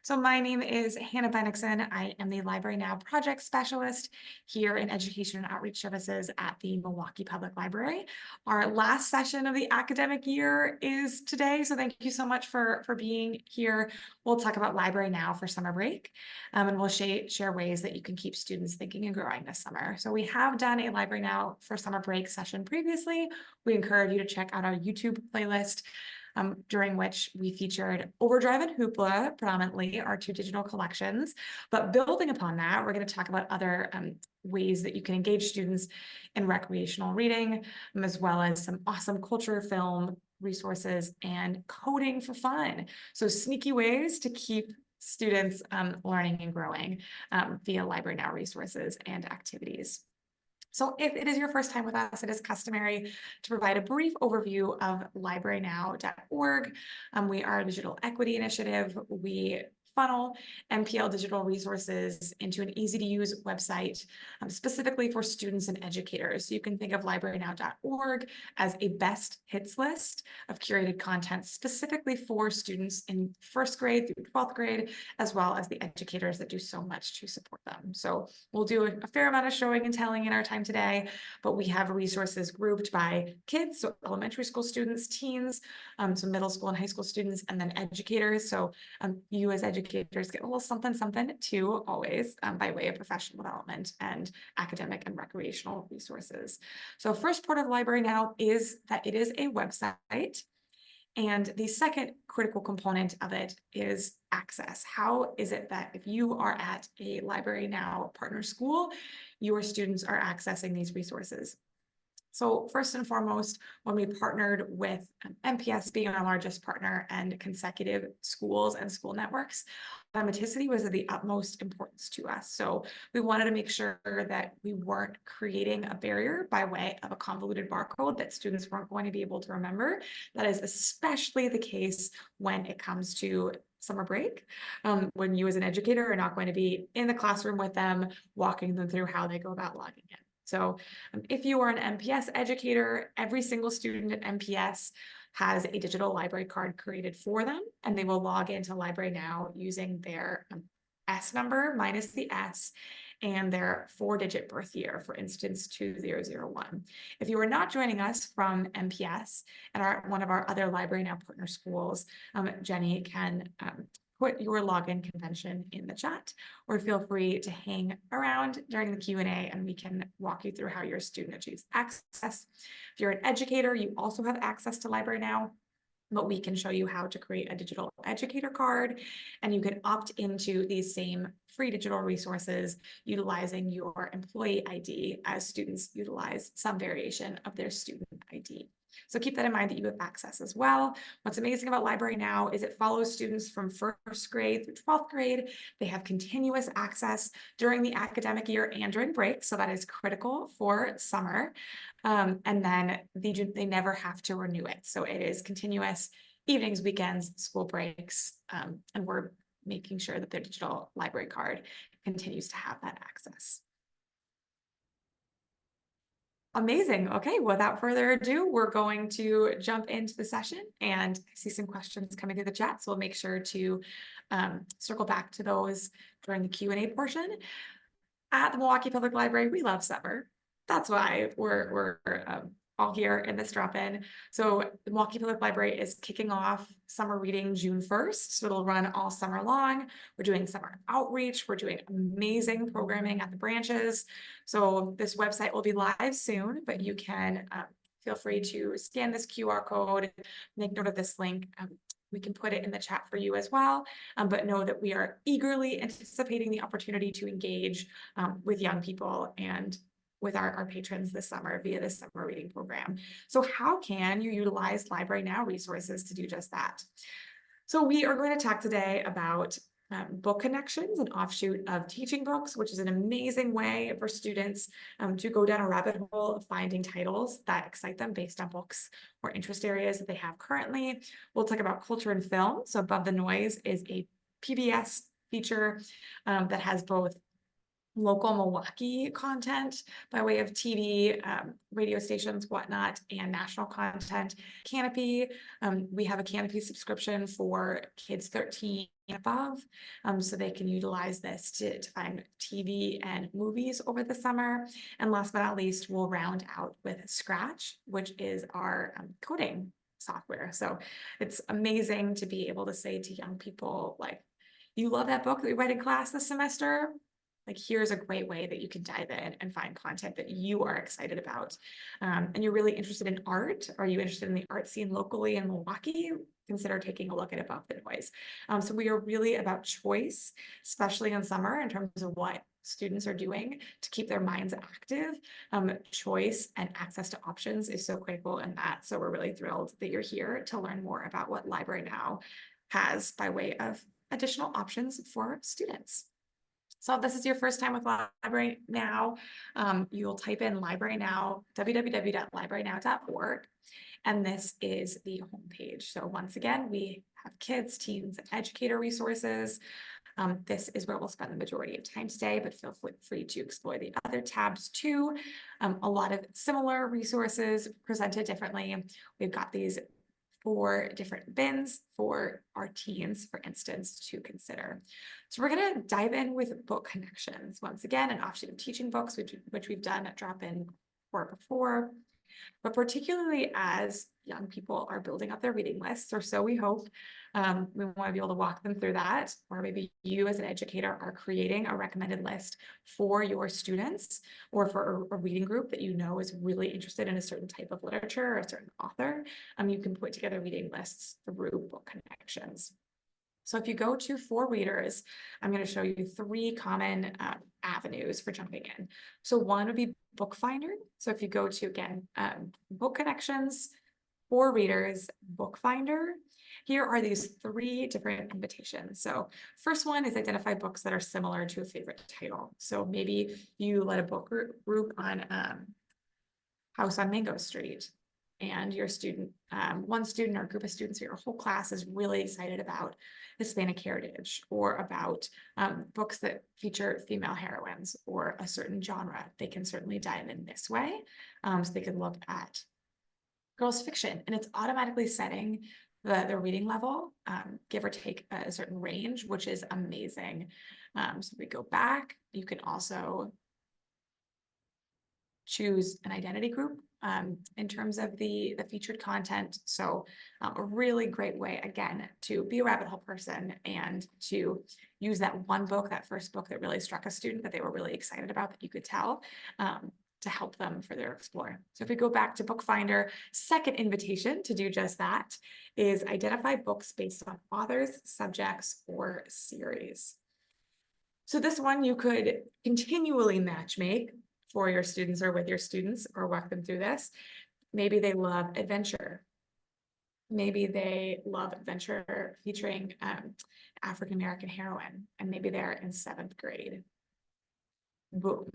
So my name is Hannah Bennixon. I am the Library Now project specialist here in Education and Outreach Services at the Milwaukee Public Library. Our last session of the academic year is today, so thank you so much for being here. We'll talk about Library Now for summer break, and we'll share ways that you can keep students thinking and growing this summer. So we have done a Library Now for summer break session previously. We encourage you to check out our YouTube playlist, during which we featured Overdrive and Hoopla, predominantly our two digital collections. But building upon that, we're going to talk about other ways that you can engage students in recreational reading, as well as some awesome culture, film resources, and coding for fun. So sneaky ways to keep students learning and growing via Library Now resources and activities. So if it is your first time with us, it is customary to provide a brief overview of librarynow.org. We are a digital equity initiative. We funnel MPL digital resources into an easy-to-use website specifically for students and educators. So you can think of librarynow.org as a best hits list of curated content specifically for students in first grade through 12th grade, as well as the educators that do so much to support them. So we'll do a fair amount of showing and telling in our time today, but we have resources grouped by kids, so elementary school students, teens, so middle school and high school students, and then educators. So you as educators get a little something too, always by way of professional development and academic and recreational resources. So first part of Library Now is that it is a website. And the second critical component of it is access. How is it that if you are at a Library Now partner school, your students are accessing these resources? So first and foremost, when we partnered with MPS being our largest partner and consecutive schools and school networks, automaticity was of the utmost importance to us. So we wanted to make sure that we weren't creating a barrier by way of a convoluted barcode that students weren't going to be able to remember. That is especially the case when it comes to summer break, when you as an educator are not going to be in the classroom with them, walking them through how they go about logging in. So if you are an MPS educator, every single student at MPS has a digital library card created for them, and they will log into Library Now using their S number minus the S and their 4-digit birth year, for instance, 2001. If you are not joining us from MPS and are one of our other Library Now partner schools, Jenny can put your login convention in the chat, or feel free to hang around during the Q&A and we can walk you through how your student achieves access. If you're an educator, you also have access to Library Now, but we can show you how to create a digital educator card, and you can opt into these same free digital resources utilizing your employee ID as students utilize some variation of their student ID. So keep that in mind that you have access as well. What's amazing about Library Now is it follows students from first grade through 12th grade. They have continuous access during the academic year and during break, so that is critical for summer. And then they never have to renew it. So it is continuous evenings, weekends, school breaks, and we're making sure that their digital library card continues to have that access. Amazing. Okay, without further ado, we're going to jump into the session, and I see some questions coming through the chat, so we'll make sure to circle back to those during the Q&A portion. At the Milwaukee Public Library, we love summer. That's why we're all here in this drop-in. So the Milwaukee Public Library is kicking off summer reading June 1st. So it'll run all summer long. We're doing summer outreach. We're doing amazing programming at the branches. So this website will be live soon, but you can feel free to scan this QR code, make note of this link. We can put it in the chat for you as well, but know that we are eagerly anticipating the opportunity to engage with young people and with our patrons this summer via this summer reading program. So how can you utilize Library Now resources to do just that? So we are going to talk today about book connections, an offshoot of teaching books, which is an amazing way for students to go down a rabbit hole of finding titles that excite them based on books or interest areas that they have currently. We'll talk about culture and film. So Above the Noise is a PBS feature that has both local Milwaukee content by way of TV, radio stations, whatnot, and national content. Canopy, we have a Canopy subscription for kids 13 and above, so they can utilize this to find TV and movies over the summer. And last but not least, we'll round out with Scratch, which is our coding software. So it's amazing to be able to say to young people, like, you love that book that we read in class this semester? Like, here's a great way that you can dive in and find content that you are excited about. And you're really interested in art. Are you interested in the art scene locally in Milwaukee? Consider taking a look at Above the Noise. So we are really about choice, especially in summer, in terms of what students are doing to keep their minds active. Choice and access to options is so critical in that. So we're really thrilled that you're here to learn more about what Library Now has by way of additional options for students. So if this is your first time with Library Now, you'll type in Library Now, www.librarynow.org, and this is the homepage. So once again, we have kids, teens, and educator resources. This is where we'll spend the majority of time today, but feel free to explore the other tabs too. A lot of similar resources presented differently. We've got these 4 different bins for our teens, for instance, to consider. So we're going to dive in with book connections. Once again, an offshoot of teaching books, which we've done at drop-in for before, but particularly as young people are building up their reading lists, or so we hope. We want to be able to walk them through that, or maybe you as an educator are creating a recommended list for your students or for a reading group that you know is really interested in a certain type of literature or a certain author. You can put together reading lists through book connections. So if you go to For Readers, I'm going to show you 3 common avenues for jumping in. So one would be Bookfinder. So if you go to, again, Book Connections, For Readers, Bookfinder, here are these 3 different invitations. So first one is identify books that are similar to a favorite title. So maybe you led a book group on House on Mango Street, and your student, one student or group of students or your whole class is really excited about Hispanic heritage or about books that feature female heroines or a certain genre. They can certainly dive in this way. So they can look at girls fiction, and it's automatically setting the reading level, give or take a certain range, which is amazing. So if we go back, you can also choose an identity group in terms of the featured content. So a really great way, again, to be a rabbit hole person and to use that one book, that first book that really struck a student that they were really excited about, that you could tell, to help them further explore. So if we go back to Bookfinder, second invitation to do just that is identify books based on authors, subjects, or series. So this one you could continually matchmake for your students or with your students or walk them through this. Maybe they love adventure. Maybe they love adventure featuring African-American heroine, and maybe they're in 7th grade. Boom.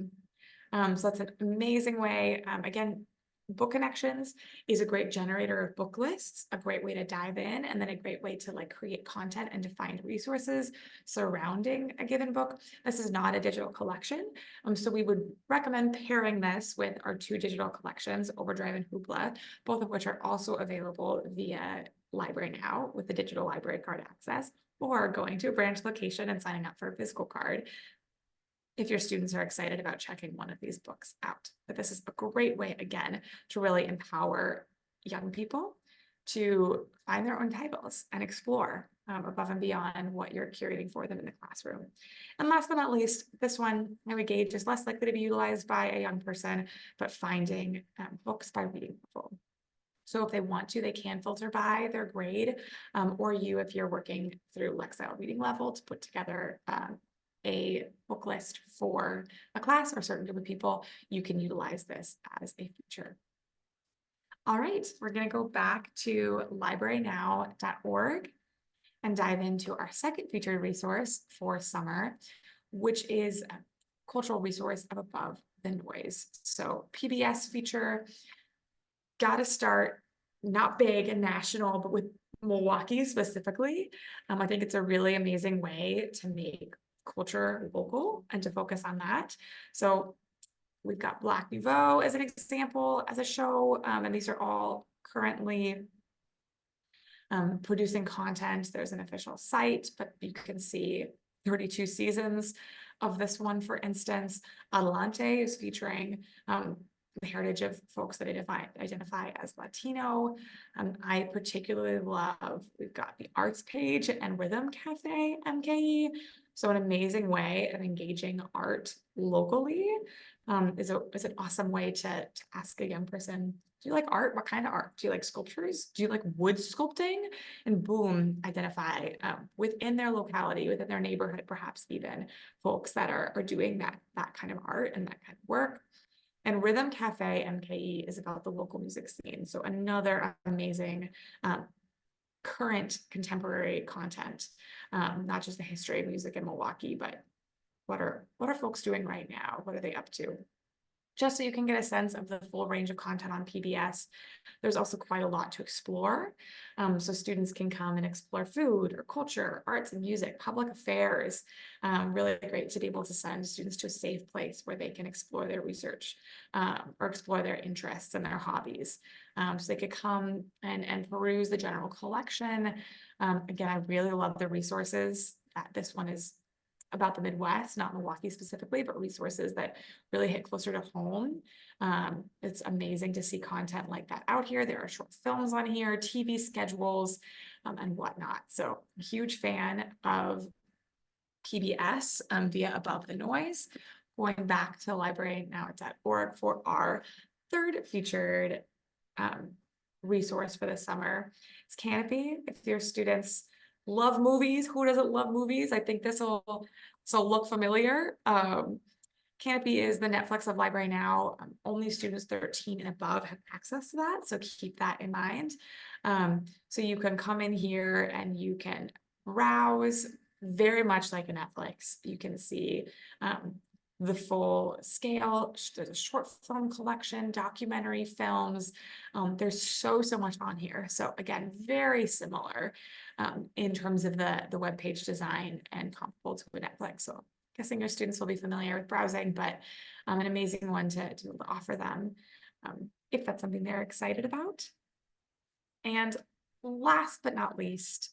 So that's an amazing way. Again, Book Connections is a great generator of book lists, a great way to dive in, and then a great way to create content and to find resources surrounding a given book. This is not a digital collection. So we would recommend pairing this with our 2 digital collections, Overdrive and Hoopla, both of which are also available via Library Now with the digital library card access, or going to a branch location and signing up for a physical card if your students are excited about checking one of these books out. But this is a great way, again, to really empower young people to find their own titles and explore above and beyond what you're curating for them in the classroom. And last but not least, this one I would gauge is less likely to be utilized by a young person, but finding books by reading level. So if they want to, they can filter by their grade, or you, if you're working through Lexile reading level, to put together a book list for a class or a certain group of people, you can utilize this as a feature. All right, we're going to go back to librarynow.org and dive into our second featured resource for summer, which is a cultural resource of Above the Noise. So PBS feature, got to start not big and national, but with Milwaukee specifically. I think it's a really amazing way to make culture local and to focus on that. So we've got Black Nouveau as an example, as a show, and these are all currently producing content. There's an official site, but you can see 32 seasons of this one, for instance. Adelante is featuring the heritage of folks that identify as Latino. I particularly love, we've got the arts page and Rhythm Cafe MKE. So an amazing way of engaging art locally is an awesome way to ask a young person, do you like art? What kind of art? Do you like sculptures? Do you like wood sculpting? And boom, identify within their locality, within their neighborhood, perhaps even folks that are doing that kind of art and that kind of work. And Rhythm Cafe MKE is about the local music scene. So another amazing current contemporary content, not just the history of music in Milwaukee, but what are folks doing right now? What are they up to? Just so you can get a sense of the full range of content on PBS. There's also quite a lot to explore. So students can come and explore food or culture, arts and music, public affairs. Really great to be able to send students to a safe place where they can explore their research or explore their interests and their hobbies. So they could come and peruse the general collection. Again, I really love the resources. This one is about the Midwest, not Milwaukee specifically, but resources that really hit closer to home. It's amazing to see content like that out here. There are short films on here, TV schedules, and whatnot. So a huge fan of PBS via Above the Noise. Going back to librarynow.org for our third featured resource for the summer. It's Kanopy. If your students love movies, who doesn't love movies? I think this will look familiar. Kanopy is the Netflix of Library Now. Only students 13 and above have access to that, so keep that in mind. So you can come in here and you can browse very much like a Netflix. You can see the full scale. There's a short film collection, documentary films. There's so much on here. So again, very similar in terms of the webpage design and comparable to a Netflix. So guessing your students will be familiar with browsing, but an amazing one to be able to offer them if that's something they're excited about. And last but not least,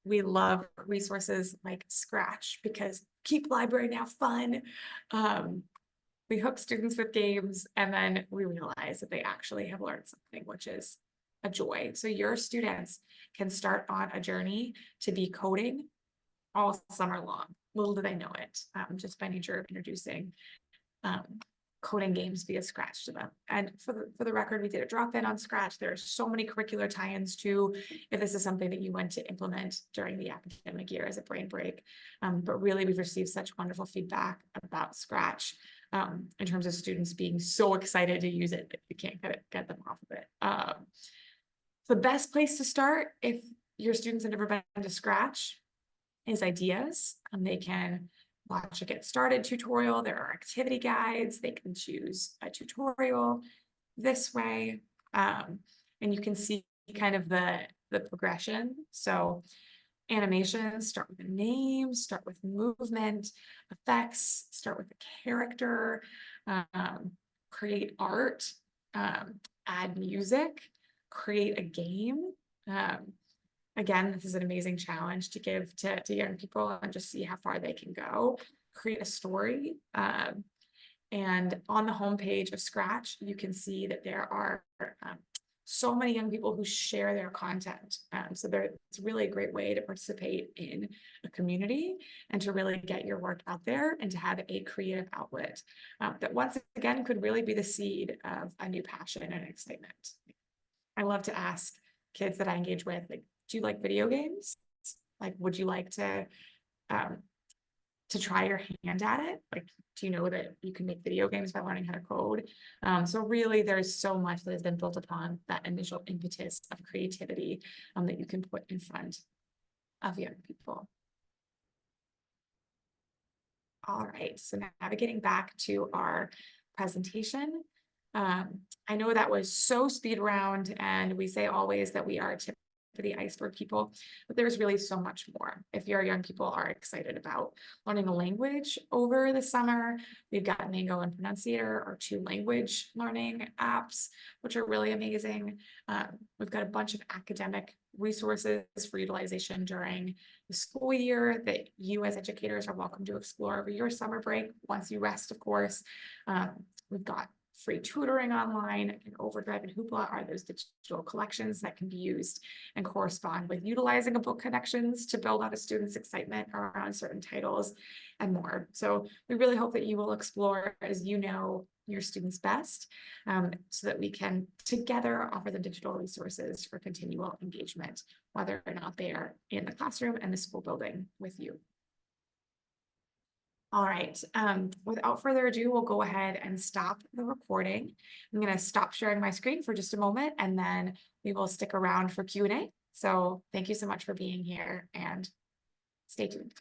we love resources like Scratch because keep Library Now fun. We hook students with games and then we realize that they actually have learned something, which is a joy. So your students can start on a journey to be coding all summer long. Little do they know it, just by nature of introducing coding games via Scratch to them. And for the record, we did a drop-in on Scratch. There are so many curricular tie-ins too, if this is something that you want to implement during the academic year as a brain break. But really, we've received such wonderful feedback about Scratch in terms of students being so excited to use it that you can't get them off of it. The best place to start if your students have never been to Scratch is ideas. They can watch a get started tutorial. There are activity guides. They can choose a tutorial this way. And you can see kind of the progression. So animations start with a name, start with movement, effects, start with a character, create art, add music, create a game. Again, this is an amazing challenge to give to young people and just see how far they can go. Create a story. And on the homepage of Scratch, you can see that there are so many young people who share their content. So it's really a great way to participate in a community and to really get your work out there and to have a creative outlet that once again could really be the seed of a new passion and excitement. I love to ask kids that I engage with, like, do you like video games? Like, would you like to try your hand at it? Like, do you know that you can make video games by learning how to code? So really, there's so much that has been built upon that initial impetus of creativity that you can put in front of young people. All right, so navigating back to our presentation. I know that was so speed round, and we say always that we are of the iceberg people, but there's really so much more. If your young people are excited about learning a language over the summer, we've got Mango and Pronunciator, our 2 language learning apps, which are really amazing. We've got a bunch of academic resources for utilization during the school year that you as educators are welcome to explore over your summer break, once you rest, of course. We've got free tutoring online, and Overdrive and Hoopla are those digital collections that can be used and correspond with utilizing a book connections to build out a student's excitement around certain titles and more. So we really hope that you will explore as you know your students best, so that we can together offer them digital resources for continual engagement, whether or not they are in the classroom and the school building with you. All right, without further ado, we'll go ahead and stop the recording. I'm going to stop sharing my screen for just a moment, and then we will stick around for Q&A. So thank you so much for being here, and stay tuned.